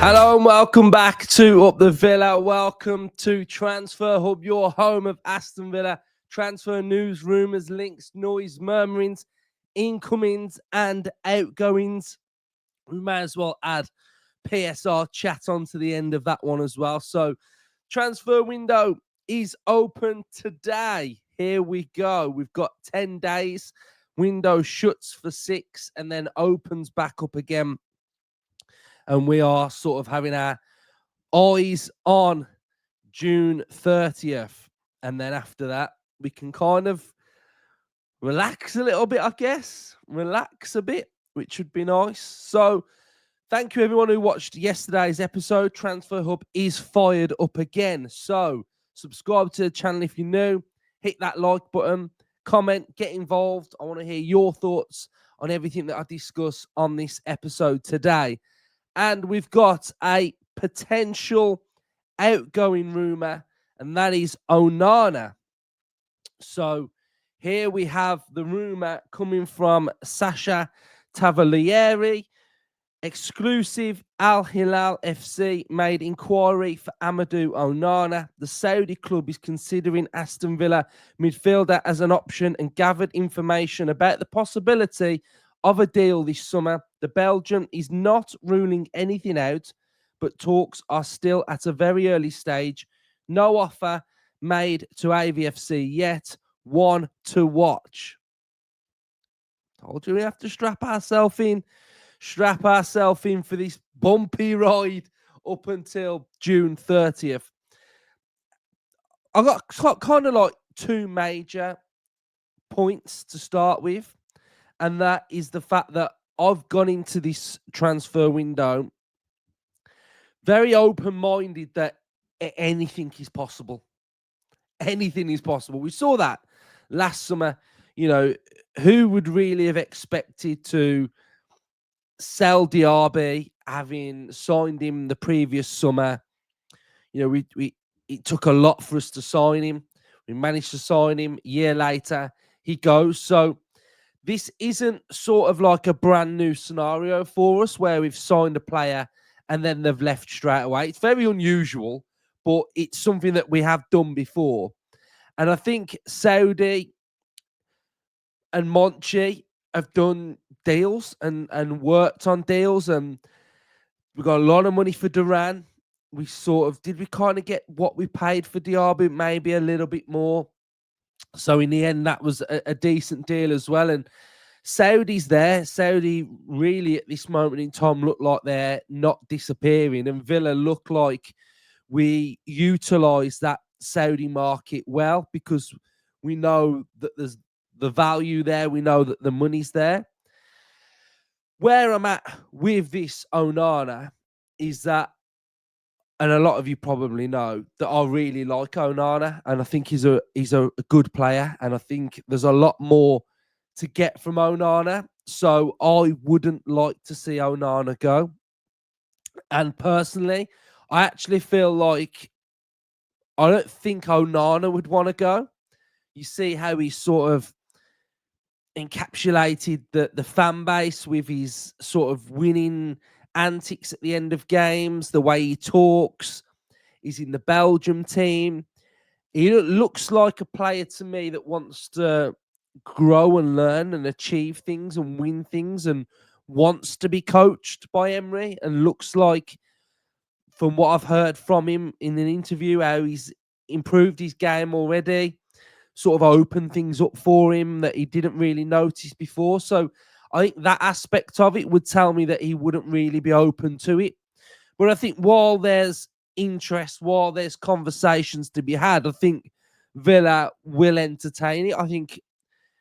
Hello and welcome back to Up the Villa. Welcome to Transfer Hub, your home of Aston Villa. Transfer news, rumours, links, noise, murmurings, incomings and outgoings. We may as well add PSR chat on to the end of that one as well. So transfer window is open today. Here we go. We've got 10 days. Window shuts for 6 and then opens back up again. And we are sort of having our eyes on June 30th. And then after that, we can kind of relax a little bit, I guess. Relax a bit, which would be nice. So thank you, everyone who watched yesterday's episode. Transfer Hub is fired up again. So subscribe to the channel if you're new. Hit that like button. Comment. Get involved. I want to hear your thoughts on everything that I discuss on this episode today. And we've got a potential outgoing rumour, and that is Onana. So here we have the rumour coming from Sacha Tavolieri. Exclusive Hilal FC made inquiry for Amadou Onana. The Saudi club is considering Aston Villa midfielder as an option and gathered information about the possibility of a deal this summer. The Belgian is not ruling anything out, but talks are still at a very early stage. No offer made to AVFC yet. One to watch. Told you we have to strap ourselves in. Strap ourselves in for this bumpy ride up until June 30th. I got kind of like two major points to start with. And that is the fact that I've gone into this transfer window very open-minded that anything is possible. Anything is possible. We saw that last summer. You know, who would really have expected to sell Diaby, having signed him the previous summer? You know, it took a lot for us to sign him. We managed to sign him. A year later, he goes. So this isn't sort of like a brand new scenario for us where we've signed a player and then they've left straight away. It's very unusual, but it's something that we have done before. And I think Saudi and Monchi have done deals and worked on deals. And we got a lot of money for Duran. We kind of get what we paid for Diaby, maybe a little bit more. So in the end, that was a decent deal as well. And Saudi's there. Saudi really at this moment in time look like they're not disappearing. And Villa look like we utilise that Saudi market well because we know that there's the value there. We know that the money's there. Where I'm at with this Onana is that, and a lot of you probably know that I really like Onana, and I think he's a good player, and I think there's a lot more to get from Onana. So I wouldn't like to see Onana go. And personally, I actually feel like I don't think Onana would want to go. You see how he sort of encapsulated the fan base with his sort of winning antics at the end of games, the way he talks. He's in the Belgian team. He looks like a player to me that wants to grow and learn and achieve things and win things and wants to be coached by Emery, and looks like, from what I've heard from him in an interview, how he's improved his game already, sort of opened things up for him that he didn't really notice before. So I think that aspect of it would tell me that he wouldn't really be open to it. But I think while there's interest, while there's conversations to be had, I think Villa will entertain it. I think,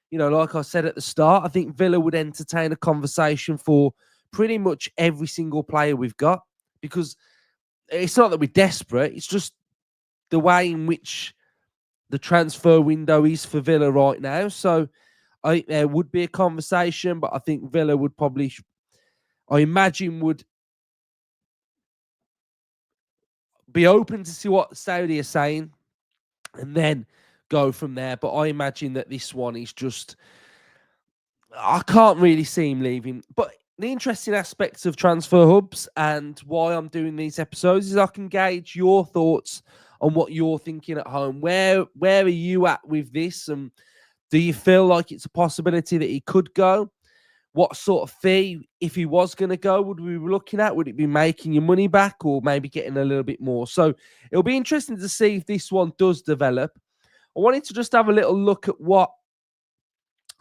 you know, like I said at the start, I think Villa would entertain a conversation for pretty much every single player we've got, because it's not that we're desperate. It's just the way in which the transfer window is for Villa right now. So I think there would be a conversation, but I think Villa would probably, I imagine, would be open to see what Saudi are saying and then go from there. But I imagine that this one is just, I can't really see him leaving. But the interesting aspects of transfer hubs and why I'm doing these episodes is I can gauge your thoughts on what you're thinking at home. Where are you at with this? And do you feel like it's a possibility that he could go? What sort of fee, if he was going to go, would we be looking at? Would it be making your money back or maybe getting a little bit more? So it'll be interesting to see if this one does develop. I wanted to just have a little look at what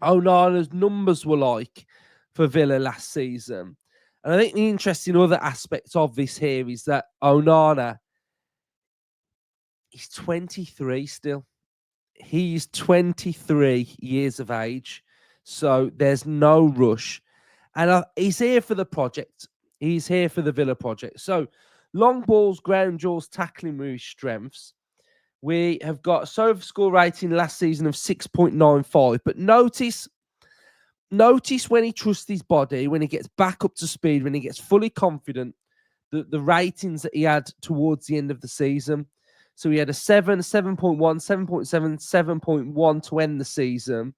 Onana's numbers were like for Villa last season. And I think the interesting other aspect of this here is that Onana, he's 23 still. He's 23 years of age. So there's no rush. And he's here for the project. He's here for the Villa project. So long balls, ground jaws, tackling with his strengths. We have got a SOFA score rating last season of 6.95. But notice when he trusts his body, when he gets back up to speed, when he gets fully confident, the ratings that he had towards the end of the season. So he had a 7, 7.1, 7.7, 7.1 to end the season.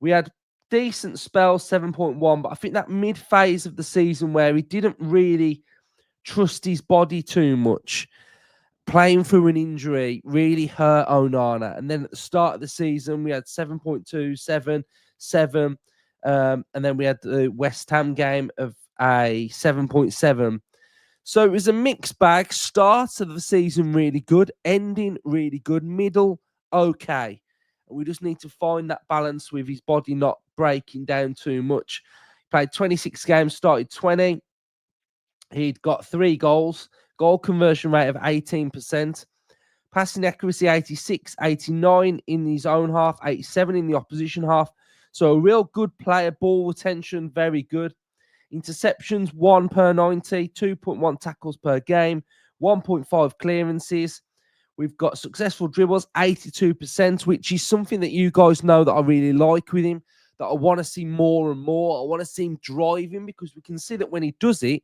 We had decent spells, 7.1, but I think that mid phase of the season where he didn't really trust his body too much, playing through an injury, really hurt Onana. And then at the start of the season, we had 7.2, 7, 7. And then we had the West Ham game of a 7.7. So it was a mixed bag. Start of the season really good, ending really good, middle okay. We just need to find that balance with his body not breaking down too much. Played 26 games, started 20. He'd got 3 goals, goal conversion rate of 18%, passing accuracy 86, 89 in his own half, 87 in the opposition half. So a real good player, ball retention, very good. Interceptions, 1 per 90, 2.1 tackles per game, 1.5 clearances. We've got successful dribbles, 82%, which is something that you guys know that I really like with him, that I want to see more and more. I want to see him driving because we can see that when he does it,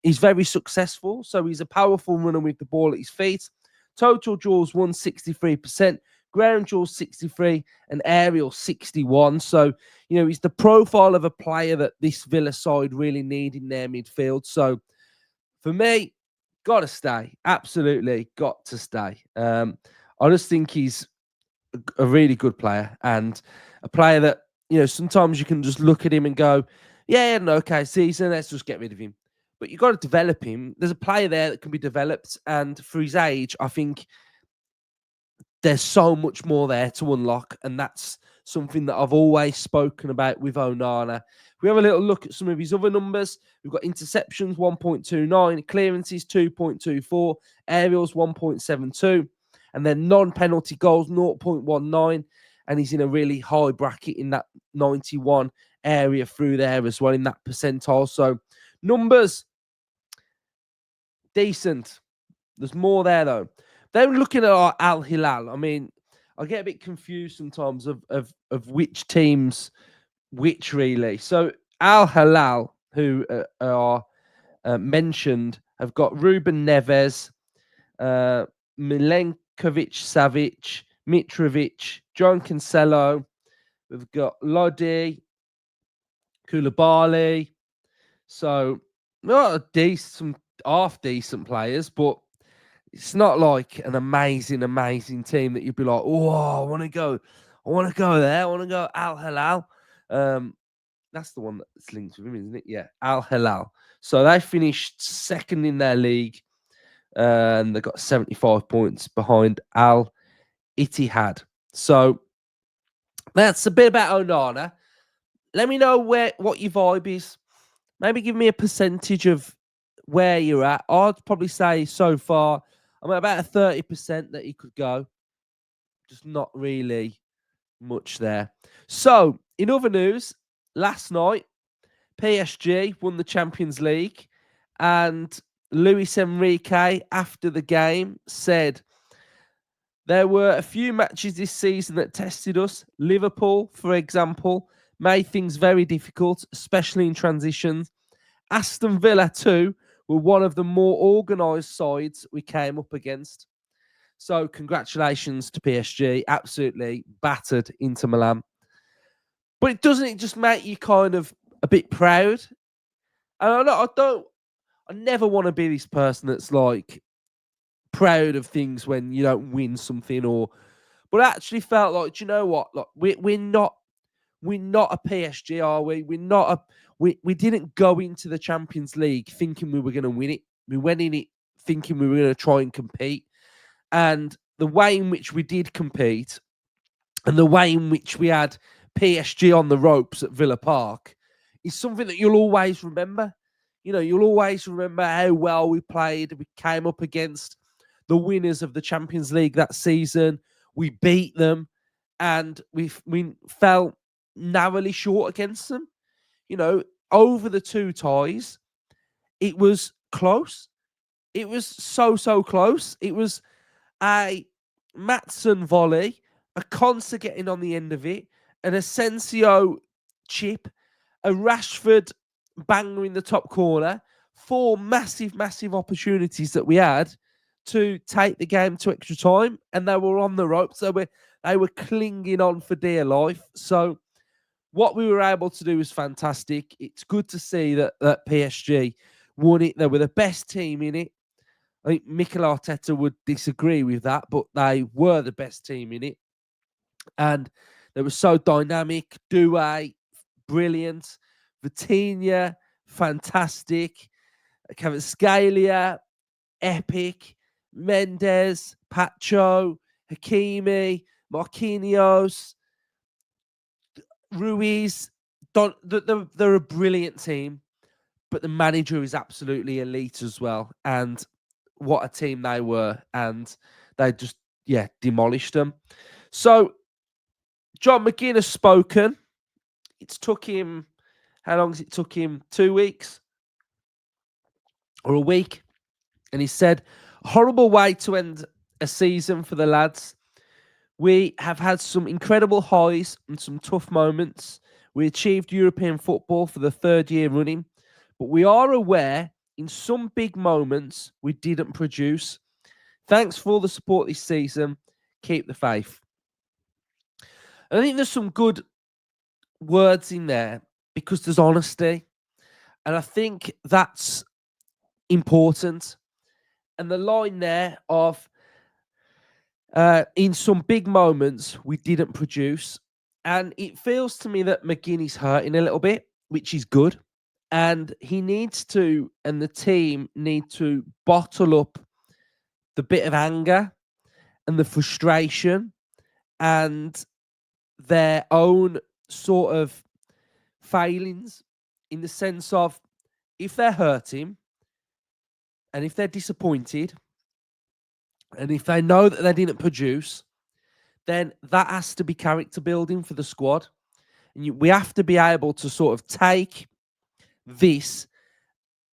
he's very successful. So he's a powerful runner with the ball at his feet. Total duels, 163%. Ground duels 63 and aerial 61. So, he's the profile of a player that this Villa side really need in their midfield. So, for me, got to stay. Absolutely got to stay. I just think he's a really good player and a player that, sometimes you can just look at him and go, yeah, he had an okay season. Let's just get rid of him. But you've got to develop him. There's a player there that can be developed. And for his age, I think there's so much more there to unlock, and that's something that I've always spoken about with Onana. If we have a little look at some of his other numbers, we've got interceptions 1.29, clearances 2.24, aerials 1.72, and then non-penalty goals 0.19, and he's in a really high bracket in that 91 area through there as well in that percentile. So numbers, decent. There's more there though. Then looking at our Al Hilal, I mean, I get a bit confused sometimes of which teams, which really. So Al Hilal, who are mentioned, have got Ruben Neves, Milenkovic Savic, Mitrovic, John Cancelo. We've got Lodi, Koulibaly. So not some half decent players, but it's not like an amazing team that you'd be like, oh, I want to go there. I want to go Al Hilal. That's the one that's linked with him, isn't it? Yeah, Al Hilal. So they finished second in their league, and they got 75 points behind Al Ittihad. So that's a bit about Onana. Let me know what your vibe is. Maybe give me a percentage of where you're at. I'd probably say so far I'm at about a 30% that he could go. Just not really much there. So, in other news, last night, PSG won the Champions League, and Luis Enrique, after the game, said, there were a few matches this season that tested us. Liverpool, for example, made things very difficult, especially in transitions. Aston Villa, too, were one of the more organised sides we came up against. So congratulations to PSG. Absolutely battered Inter Milan. But doesn't it just make you kind of a bit proud And I never want to be this person that's like proud of things when you don't win something, but I actually felt like, do you know what? Like we're not a PSG, are we? We didn't go into the Champions League thinking we were going to win it. We went in it thinking we were going to try and compete. And the way in which we did compete and the way in which we had PSG on the ropes at Villa Park is something that you'll always remember. You know, you'll always remember how well we played. We came up against the winners of the Champions League that season. We beat them and we fell narrowly short against them. You know, over the two ties, it was close. It was so close. It was a Matson volley, a Conser getting on the end of it, an Asensio chip, a Rashford banger in the top corner. 4 massive opportunities that we had to take the game to extra time, and they were on the ropes. So they were clinging on for dear life. So what we were able to do was fantastic. It's good to see that PSG won it. They were the best team in it. I think Mikel Arteta would disagree with that, but they were the best team in it. And they were so dynamic. Doué, brilliant. Vitinha, fantastic. Kvaratskhelia, epic. Mendes, Pacho, Hakimi, Marquinhos, Ruiz. They're a brilliant team, but the manager is absolutely elite as well. And what a team they were. And they just, demolished them. So John McGinn has spoken. It's took him, how long has it took him? 2 weeks or a week? And he said, horrible way to end a season for the lads. We have had some incredible highs and some tough moments. We achieved European football for the 3rd year running, but we are aware in some big moments we didn't produce. Thanks for all the support this season. Keep the faith. And I think there's some good words in there because there's honesty. And I think that's important. And the line there of in some big moments we didn't produce. And it feels to me that McGinn is hurting a little bit, which is good. And he needs to, and the team need to bottle up the bit of anger and the frustration and their own sort of failings, in the sense of if they're hurting and if they're disappointed and if they know that they didn't produce, then that has to be character building for the squad. And we have to be able to sort of take this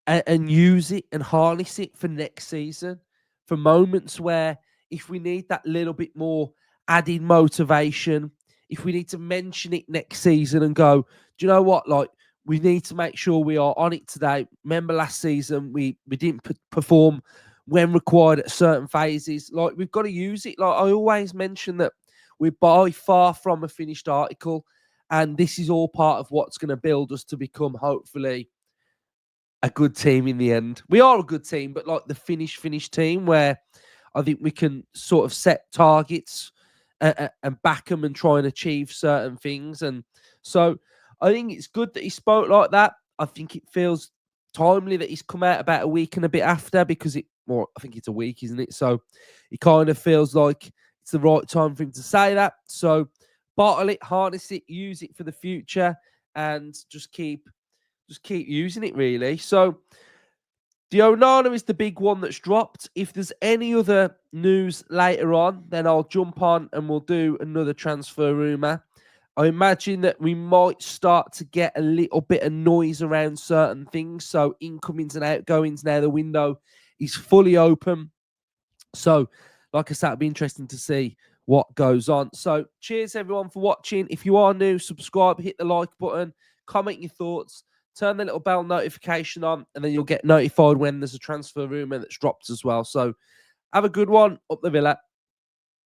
and use it and harness it for next season, for moments where if we need that little bit more added motivation, if we need to mention it next season and go, do you know what? Like, we need to make sure we are on it today. Remember last season, we didn't perform when required at certain phases. Like, we've got to use it. Like I always mention that we're by far from a finished article, and this is all part of what's going to build us to become, hopefully, a good team in the end. We are a good team, but like the finished team where I think we can sort of set targets and back them and try and achieve certain things. And so I think it's good that he spoke like that. I think it feels timely that he's come out about a week and a bit after, because I think it's a week, isn't it? So it kind of feels like it's the right time for him to say that. So bottle it, harness it, use it for the future, and just keep using it, really. So the Onana is the big one that's dropped. If there's any other news later on, then I'll jump on and we'll do another transfer rumour. I imagine that we might start to get a little bit of noise around certain things. So incomings and outgoings, now the window is fully open. So, like I said, it'll be interesting to see what goes on. So cheers, everyone, for watching. If you are new, subscribe, hit the like button, comment your thoughts, turn the little bell notification on, and then you'll get notified when there's a transfer rumour that's dropped as well. So have a good one. Up the Villa.